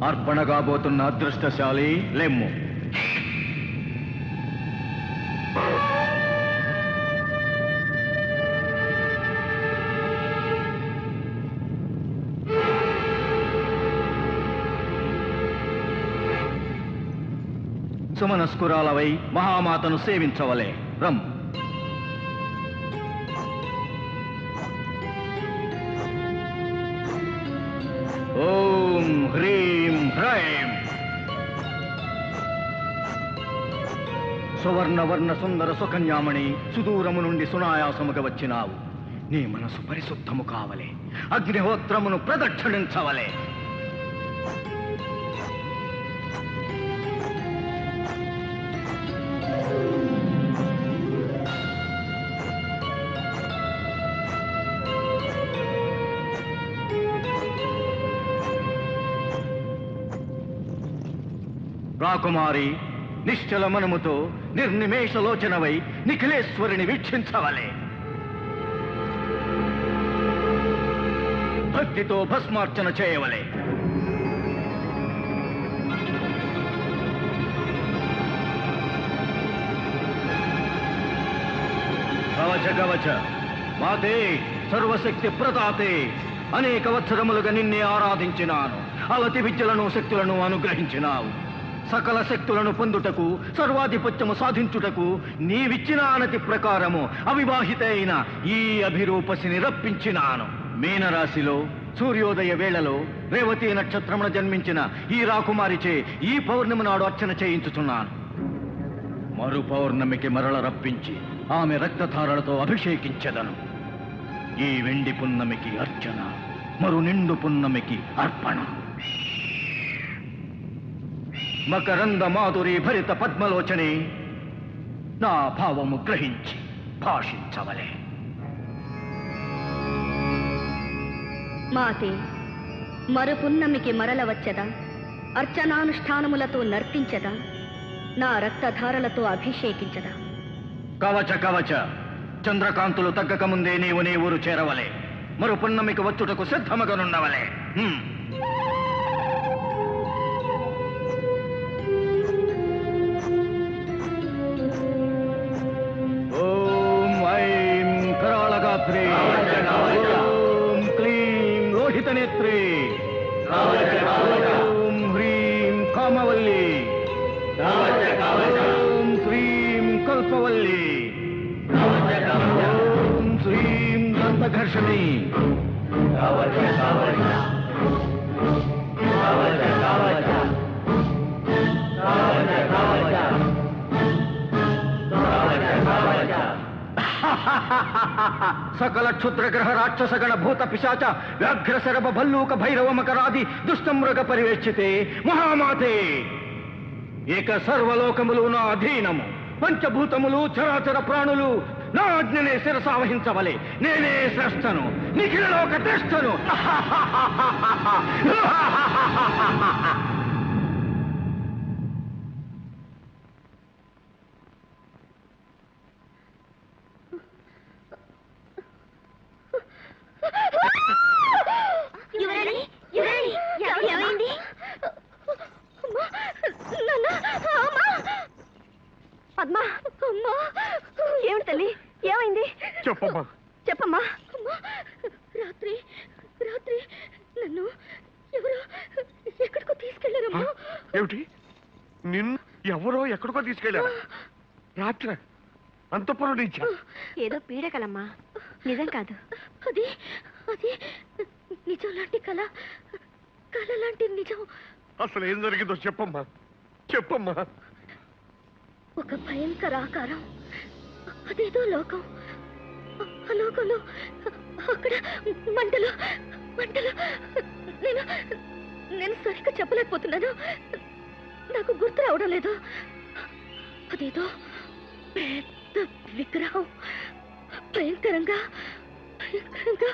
అర్పణగాబోతున్న అదృష్టశాలి లెమ్ము. సుమనస్కురాలవై మహామాతను సేవించవలే. రమ్. ఓం హ్రీం హ్రైం. సువర్ణవర్ణ సుందర సుకన్యామణి, సుదూరము నుండి సునాయాసముగా వచ్చినావు. నీ మనసు పరిశుద్ధము కావలే. అగ్నిహోత్రమును ప్రదక్షిణించవలే. రాకుమారి, నిశ్చల మనముతో నిర్నిమేషలోచనవై నిఖిలేశ్వరిని వీక్షించవలే. భక్తితో భస్మార్చన చేయవలే. కవచ కవచ మాతే, సర్వశక్తి ప్రదాతే, అనేక వత్సరములుగా నిన్నే ఆరాధించినాను. అవతి విద్యలను శక్తులను అనుగ్రహించినావు. సకల శక్తులను పొందుటకు, సర్వాధిపత్యము సాధించుటకు నీవిచ్చిన అనతి ప్రకారము అవివాహిత అయిన ఈ అభిరూపసిని రప్పించినాను. మీనరాశిలో సూర్యోదయ వేళలో రేవతి నక్షత్రమున జన్మించిన ఈ రాకుమారిచే ఈ పౌర్ణమి నాడు అర్చన చేయించుచున్నాను. మరు పౌర్ణమికి మరల రప్పించి ఆమె రక్తధారలతో అభిషేకించెదను. ఈ వెండి పున్నమికి అర్చన, మరు నిండు పున్నమికి అర్పణ. మకరంద మాధురి భరిత పద్మలోచనే, నా భావము గ్రహించి భాషించవలే. మాతే, మరు పున్నమికి మరల వచ్చదా, అర్చనానుష్ఠానములతో నర్తించదా, నా రక్తధారలతో అభిషేకించదా. కవచ కవచ, చంద్రకాంతులు తగ్గక ముందే నీవు నీ ఊరు చేరవలే. మరు పున్నమికి వచ్చుటకు సిద్ధమగనుండవలే. ఓం క్లీం లోహితనేత్రే, ఓం హ్రీం కామవల్లి, ఓం శ్రీం కల్పవల్లి, ఓం శ్రీం దంతఘర్షణి. సకల క్షుద్రగ్రహ రాక్షసగణ భూత పిశాచ వ్యాఘ్ర శరభ భల్లూక భైరవ మకరాది దుష్టమృగ పరివేక్షితే మహామాతే, ఏక సర్వలోకములు నా అధీనము. పంచభూతములు చరాచర ప్రాణులు నా ఆజ్ఞనే శిరసావహించవలే. నేనే శ్రేష్టను, నిఖిలలోక శ్రేష్టను. పద్మా, అమ్మా, ఏమిటి తల్లి, ఏమైంది? చెప్పమ్మా. చెప్పమ్మా. రాత్రి రాత్రి నన్ను ఎవరో ఎక్కడికో తీసుకెళ్లారమ్మా. ఏమిటి? నిన్ను ఎవరో ఎక్కడికో తీసుకెళ్లారా? రాత్రి అంతపురం నుంచా? ఏదో పీడకలమ్మా, నిజం కాదు. అది అది నిజం లాంటి కళ, కళ లాంటి నిజం. అసలు ఏం జరిగిందో చెప్పమ్మా, చెప్పమ్మా. ఒక భయంకర ఆకారం, అదేదో లోకం. ఆ లోకంలో అక్కడ మంటలు మంటలు. నేను నేను సరిగ్గా చెప్పలేకపోతున్నాను. నాకు గుర్తు రావడం లేదు. అదేదో పెద్ద విగ్రహం, భయంకరంగా భయంకరంగా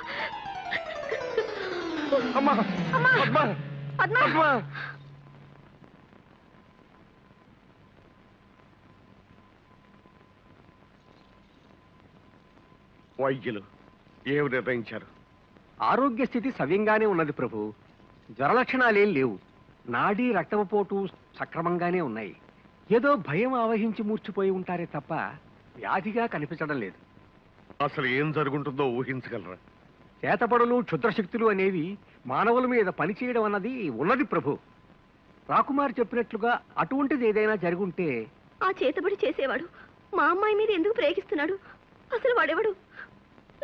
అమ్మా అమ్మా! పద్మ పద్మ! పద్మ వైద్యులు ఏమి నిర్ణయించారు? ఆరోగ్య స్థితి సవ్యంగానే ఉన్నది ప్రభు. జ్వర లక్షణాలేం లేవు. నాడీ రక్తపోటు సక్రమంగానే ఉన్నాయి. ఏదో భయం ఆవహించి మూర్చిపోయి ఉంటారే తప్ప వ్యాధిగా కనిపించడం లేదు. అసలు ఏం జరుగుంటుందో ఊహించగలరా? చేతపడులు క్షుద్రశక్తులు అనేవి మానవుల మీద పనిచేయడం అన్నది ఉన్నది ప్రభు. రాకుమారి చెప్పినట్లుగా అటువంటిది ఏదైనా జరుగుంటే ఆ చేతబడి చేసేవాడు మా అమ్మాయి మీద ఎందుకు ప్రేగిస్తున్నాడు? అసలు వాడెవడు?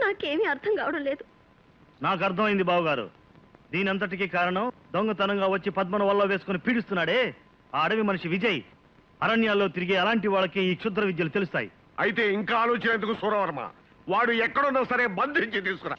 నాకేమీ అర్థం కావడం లేదు. నాకు అర్థమైంది బావగారు. దీనంతటికీ కారణం దొంగతనంగా వచ్చి పద్మను వల్ల వేసుకుని పీడిస్తున్నాడే ఆ అడవి మనిషి విజయ్. అరణ్యాల్లో తిరిగే అలాంటి వాళ్ళకి ఈ క్షుద్ర విద్యలు తెలుస్తాయి. అయితే ఇంకా ఆలోచన ఎందుకు సూరవర్మ? వాడు ఎక్కడున్నా సరే బంధించి తీసుకురా.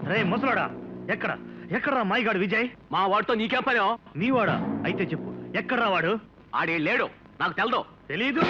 రే ముసలాడా, ఎక్కడరా మాయగాడు విజయ్? మా వాడితో నీకే పనో? నీవాడా? అయితే చెప్పు, ఎక్కడ్రా వాడు? ఆడే లేడు, నాకు తెలదు. తెలీదు?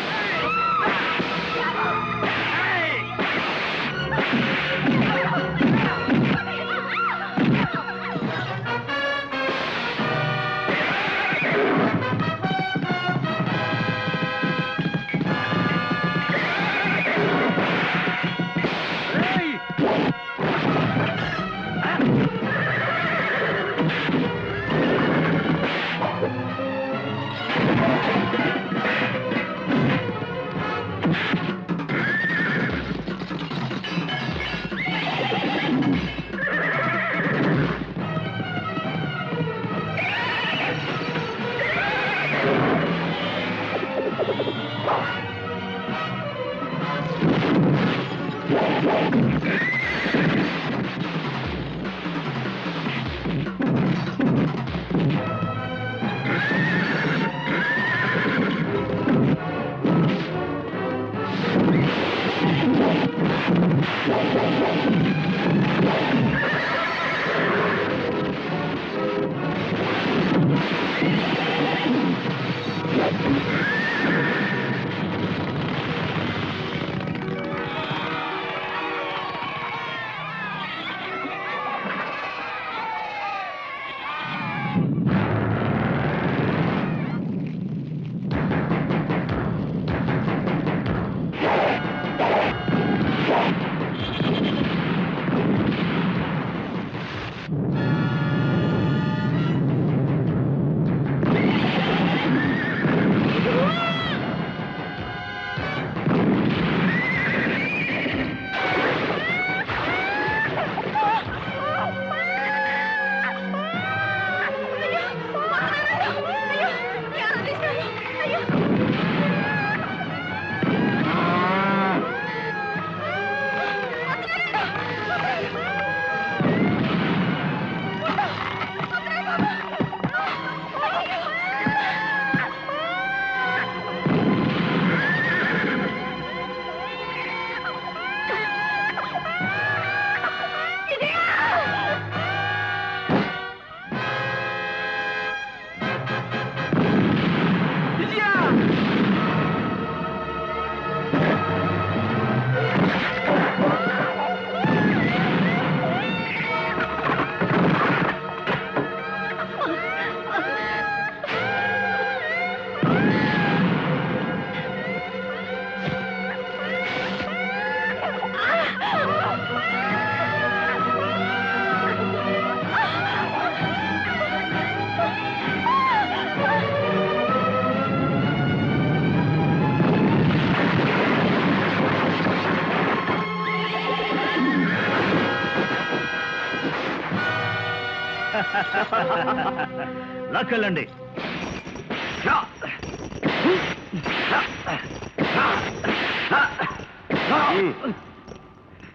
లాక్కెళ్ళండి.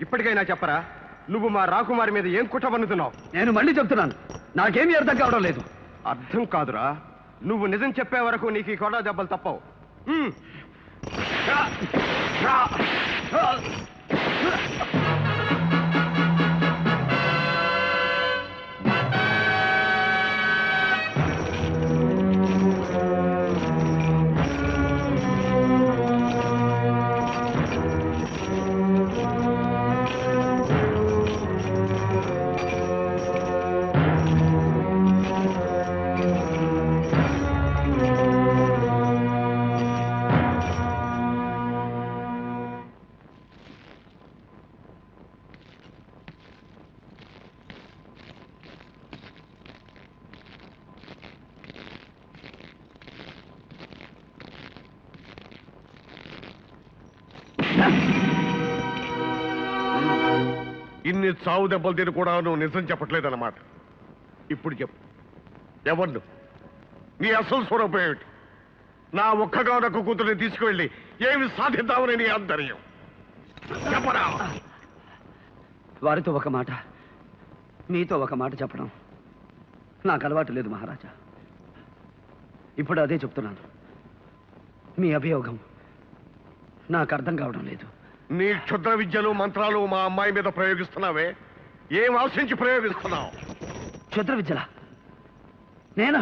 ఇప్పటికైనా చెప్పరా, నువ్వు మా రాకుమారి మీద ఏం కుట్ర పన్నుతున్నావు? నేను మళ్ళీ చెప్తున్నాను, నాకేమీ అర్థం కావడం లేదు. అర్థం కాదురా, నువ్వు నిజం చెప్పే వరకు నీకు ఈ కొడ దెబ్బలు తప్పవు. ఇన్ని చావు దెబ్బలు తిని కూడా నువ్వు నిజం చెప్పట్లేదన్నమాట. ఇప్పుడు చెప్పు, ఎవరు నీ అసలు స్వరూపం ఏమిటి? నా ఒక్కగానొక్క కూతురిని తీసుకువెళ్ళి ఏమి సాధిద్దామని నీ ఆంతర్యం చెప్పరా? వారితో ఒక మాట, మీతో ఒక మాట చెప్పడం నాకు అలవాటు లేదు మహారాజా. ఇప్పుడు అదే చెప్తున్నాను. మీ అభియోగం నాకు అర్థం కావడం లేదు. నీ క్షుద్ర విద్యలు మంత్రాలు మా అమ్మాయి మీద ప్రయోగిస్తున్నావే, ఏం ఆశించి ప్రయోగిస్తున్నావు? క్షుద్ర విద్యలా? నేనా?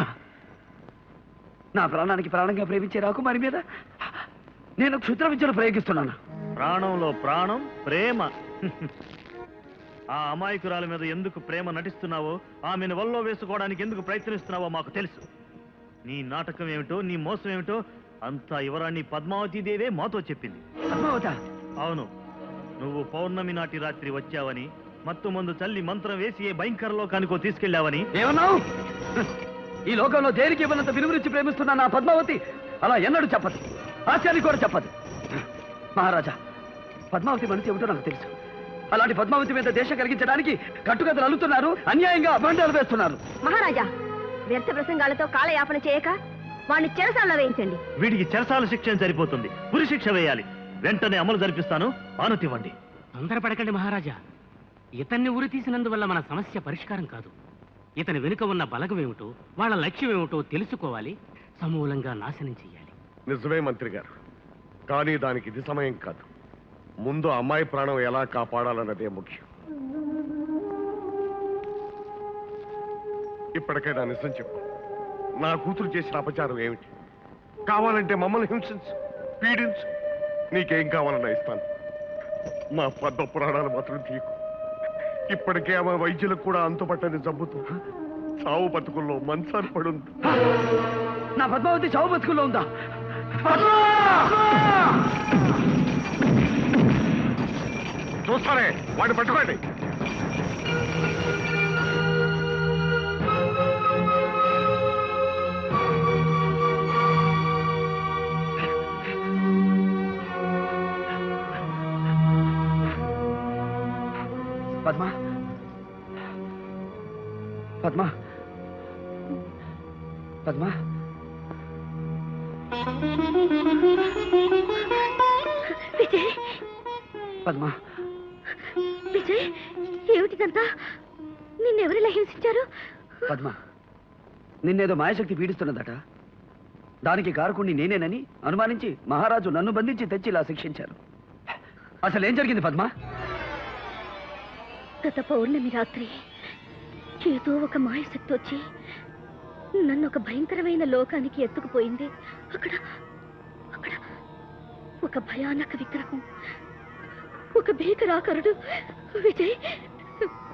నా ప్రాణానికి ప్రాణంగా ప్రేమించే రాకుమారి మీద నేను క్షుద్ర విద్యలు ప్రయోగిస్తున్నాను? ప్రాణంలో ప్రాణం ప్రేమ. ఆ అమాయకురాల మీద ఎందుకు ప్రేమ నటిస్తున్నావో, ఆమెను వల్లో వేసుకోవడానికి ఎందుకు ప్రయత్నిస్తున్నావో మాకు తెలుసు. నీ నాటకం ఏమిటో, నీ మోసం ఏమిటో అంతా యువరాణి పద్మావతీదేవే మాతో చెప్పింది. పద్మావత? అవును, నువ్వు పౌర్ణమి నాటి రాత్రి వచ్చావని, మత్తు మందు చల్లి మంత్రం వేసి ఏ భయంకర లోకానికో తీసుకెళ్లావని. ఏమన్నావు? ఈ లోకంలో దేనికి ఇవ్వనంత విలువరించి ప్రేమిస్తున్నా నా పద్మావతి అలా ఎన్నడూ చెప్పదు, ఆశ్చర్యానికి కూడా చెప్పదు. మహారాజా, పద్మావతి మనసు ఏమిటో నాకు తెలుసు. అలాంటి పద్మావతి మీద దేశం కలిగించడానికి కట్టుకథలు అల్లుతున్నారు, అన్యాయంగా అభండాలు వేస్తున్నారు. మహారాజా, వ్యర్థ ప్రసంగాలతో కాలయాపన చేయక వాడిని చెరసాలలో వేయించండి. వీడికి చెరసాల శిక్ష సరిపోతుంది, ఉరి శిక్ష వేయాలి. వెంటనే అమలు జరిపిస్తాను, ఆనతివ్వండి. తొందరపడకండి మహారాజా. ఇతన్ని ఉరి తీసినందువల్ల మన సమస్య పరిష్కారం కాదు. ఇతని వెనుక ఉన్న బలగం ఏమిటో, వాళ్ళ లక్ష్యం ఏమిటో తెలుసుకోవాలి, సమూలంగా నాశనం చెయ్యాలి. నిజమే మంత్రి గారు, కానీ దానికి ఇది సమయం కాదు. ముందు అమ్మాయి ప్రాణం ఎలా కాపాడాలన్నదే ముఖ్యం. ఇప్పటికైనా నిజం చెప్పు, నా కూతురు చేసిన అపచారం ఏమిటి? కావాలంటే మమ్మల్ని హింసించు, పీడించు, నీకేం కావాలన్నా ఇస్తాను. మా పద్మ పురాణాలు మాత్రం తీయకు. ఇప్పటికే ఆమె వైద్యులకు కూడా అంతుపట్టని జబ్బుతో చావు బతుకుల్లో మంచాన్ని పడుంది. నా పద్మావతి చావు బతుకుల్లో ఉందా? చూస్తానే, వాడిని పట్టుకోండి. పద్మా, పద్మా, పద్మా. విజయ్, పద్మా, విజయ్, ఏమిటిదంతా? నిన్నెవరిలా హింసించారు? పద్మా, నిన్నేదో మాయశక్తి పీడిస్తున్నదట. దానికి కారకుణ్ణి నేనేనని అనుమానించి మహారాజు నన్ను బంధించి తెచ్చి ఇలా శిక్షించారు. అసలు ఏం జరిగింది పద్మా? గత పౌర్ణమి రాత్రి ఏదో ఒక మాయశక్తి వచ్చి నన్ను ఒక భయంకరమైన లోకానికి ఎత్తుకుపోయింది. అక్కడ అక్కడ ఒక భయానక విగ్రహం, ఒక భీకరాకరుడు. విజయ్,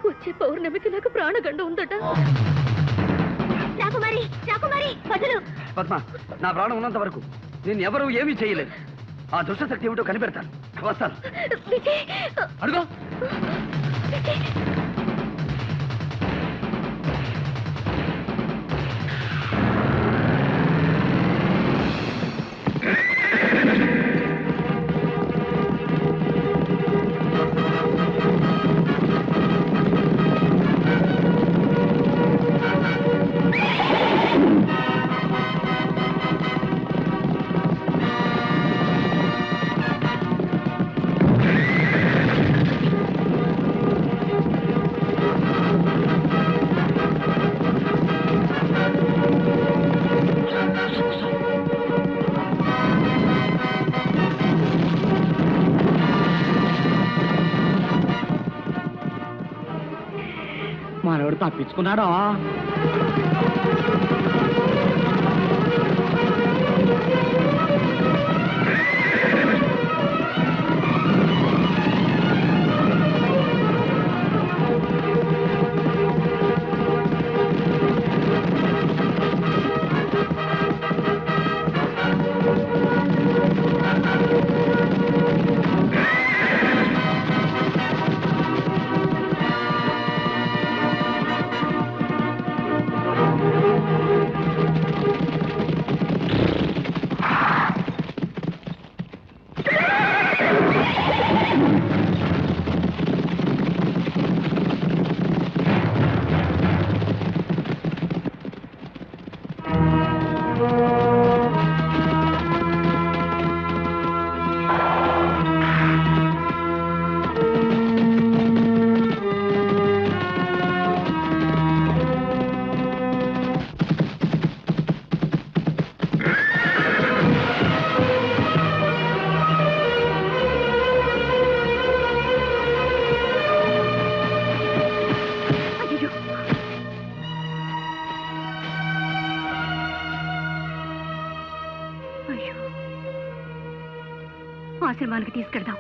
వచ్చే పౌర్ణమికి నాకు ప్రాణగండం ఉందట. రాకుమారి, రాకుమారి, వదులు. పద్మా, నా ప్రాణం ఉన్నంత వరకు నేను ఎవరూ ఏమీ చేయలేదు. ఆ దుష్టశక్తి ఏమిటో కనిపెడతాను. వస్తాను. విజయ్, అడుగు. విజయ్, తప్పించుకున్నాడా? ఆశ్రమానికి తీసుకెళ్దాం.